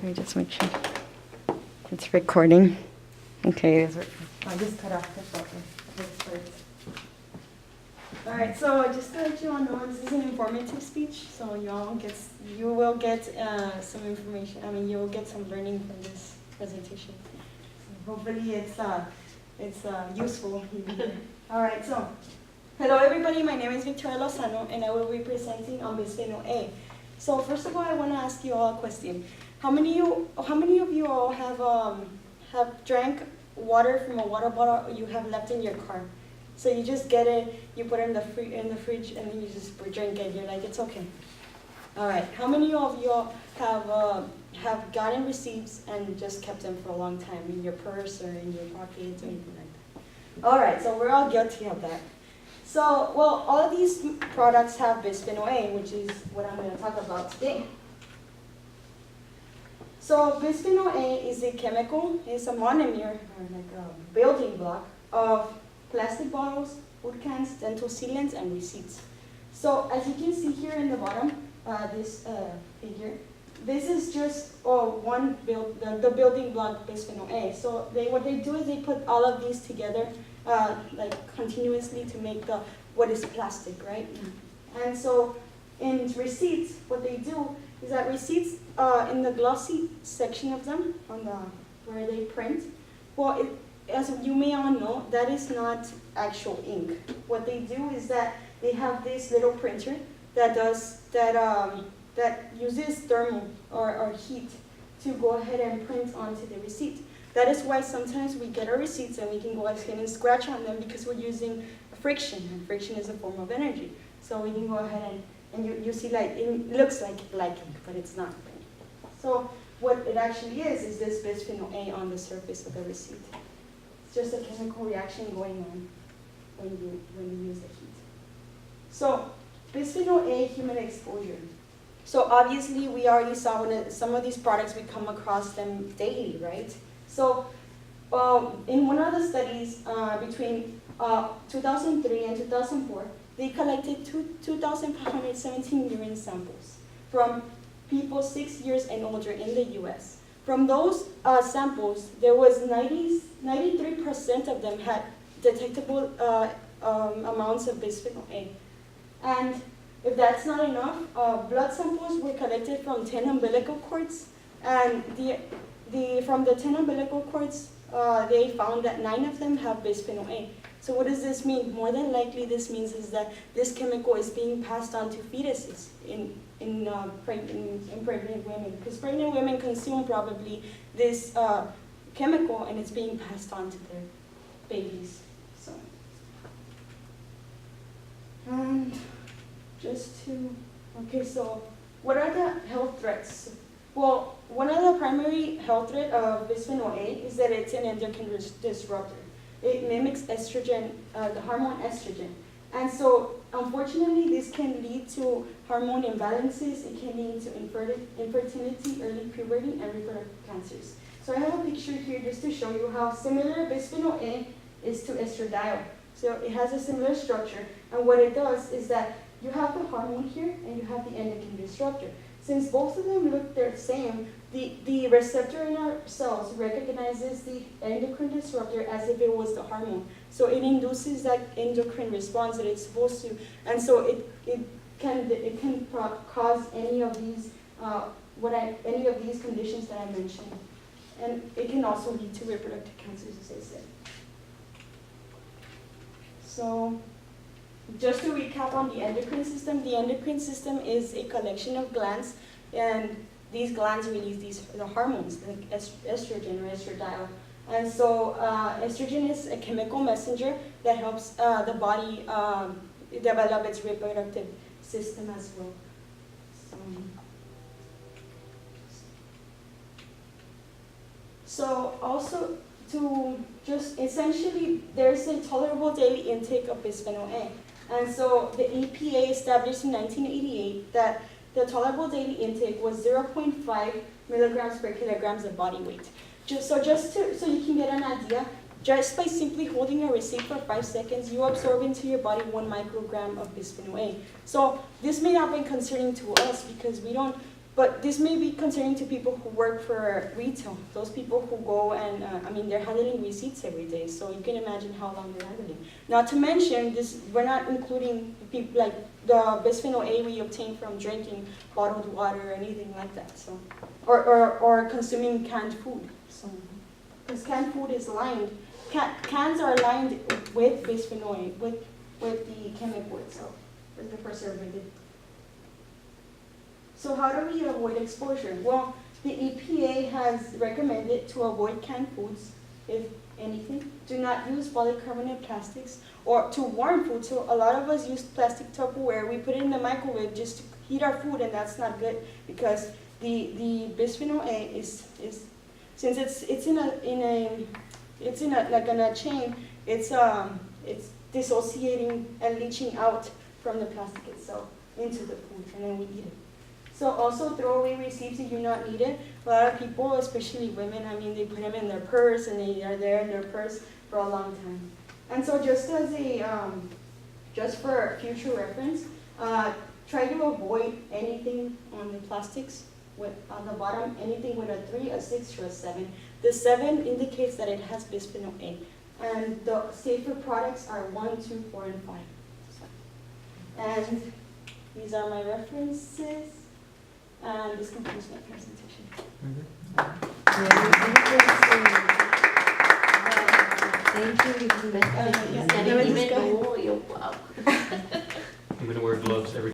Let me just make sure it's recording. Okay, I'll just cut off the photo. All right, so just to let you all know, this is an informative speech, so you will get some information. I mean, you will get some learning from this presentation. So hopefully it's useful. All right, so hello everybody. My name is Victoria Lozano, and I will be presenting on bisphenol A. So first of all, I want to ask you all a question. How many of you all have drank water from a water bottle you have left in your car? So you just get it, you put it in the fridge, and then you just drink it. You're like, it's okay. All right. How many of you all have gotten receipts and just kept them for a long time in your purse or in your pockets or anything like that? All right. So we're all guilty of that. So, well, all of these products have bisphenol A, which is what I'm going to talk about today. So bisphenol A is a chemical, it's a monomer, or like a building block of plastic bottles, food cans, dental sealants, and receipts. So as you can see here in the bottom, this figure, this is just the building block bisphenol A. So what they do is they put all of these together like continuously to make what is plastic, right? And so in receipts, what they do is that receipts in the glossy section of them, where they print, well, as you may all know, that is not actual ink. What they do is that they have this little printer that uses thermal or heat to go ahead and print onto the receipt. That is why sometimes we get our receipts and we can go ahead and scratch on them because we're using friction, and friction is a form of energy. So we can go ahead and you see, like, it looks like ink, but it's not. So what it actually is this bisphenol A on the surface of the receipt. It's just a chemical reaction going on when you use the heat. So bisphenol A human exposure. So obviously we already saw when some of these products, we come across them daily, right? So in one of the studies between 2003 and 2004, they collected 2,517 urine samples from people 6 years and older in the US. From those samples, there was 93% of them had detectable amounts of bisphenol A. And if that's not enough, blood samples were collected from 10 umbilical cords, and from the 10 umbilical cords, they found that 9 of them have bisphenol A. So what does this mean? More than likely, this means is that this chemical is being passed on to fetuses in pregnant women, because pregnant women consume probably this chemical, and it's being passed on to their babies. So, and so what are the health threats? Well, one of the primary health threats of bisphenol A is that it's an endocrine disruptor. It mimics estrogen, the hormone estrogen. And so, unfortunately, this can lead to hormone imbalances. It can lead to infertility, early puberty, and reproductive cancers. So I have a picture here just to show you how similar bisphenol A is to estradiol. So it has a similar structure. And what it does is that you have the hormone here, and you have the endocrine disruptor. Since both of them look the same, the receptor in our cells recognizes the endocrine disruptor as if it was the hormone. So it induces that endocrine response that it's supposed to, and so it can cause any of these conditions that I mentioned, and it can also lead to reproductive cancers, as I said. So, just to recap on the endocrine system is a collection of glands, and these glands release the hormones, like estrogen or estradiol. And so estrogen is a chemical messenger that helps the body develop its reproductive system as well. So also, to just essentially, there's a tolerable daily intake of bisphenol A. And so the EPA established in 1988 that the tolerable daily intake was 0.5 milligrams per kilograms of body weight. So you can get an idea, just by simply holding a receipt for 5 seconds, you absorb into your body 1 microgram of bisphenol A. So this may not be concerning to us because we don't But this may be concerning to people who work for retail, those people who go and, they're handling receipts every day, so you can imagine how long they're handling. Not to mention, we're not including people like the bisphenol A we obtain from drinking bottled water or anything like that, so, or consuming canned food. So, because canned food is lined, cans are lined with bisphenol A, with the chemical itself, with the preservative. So how do we avoid exposure? Well, the EPA has recommended to avoid canned foods, if anything. Do not use polycarbonate plastics or to warm food. So a lot of us use plastic Tupperware. We put it in the microwave just to heat our food, and that's not good because the bisphenol A is since it's in a chain. It's dissociating and leaching out from the plastic itself into the food, and then we eat it. So also throw away receipts if you not need it. A lot of people, especially women, they put them in their purse and they are there in their purse for a long time. And so just as just for future reference, try to avoid anything on the plastics on the bottom, anything with a 3, a 6, or a 7. The 7 indicates that it has bisphenol A. And the safer products are 1, 2, 4, and 5. And these are my references. And this concludes my presentation. Thank you. Yeah. I'm going to wear gloves every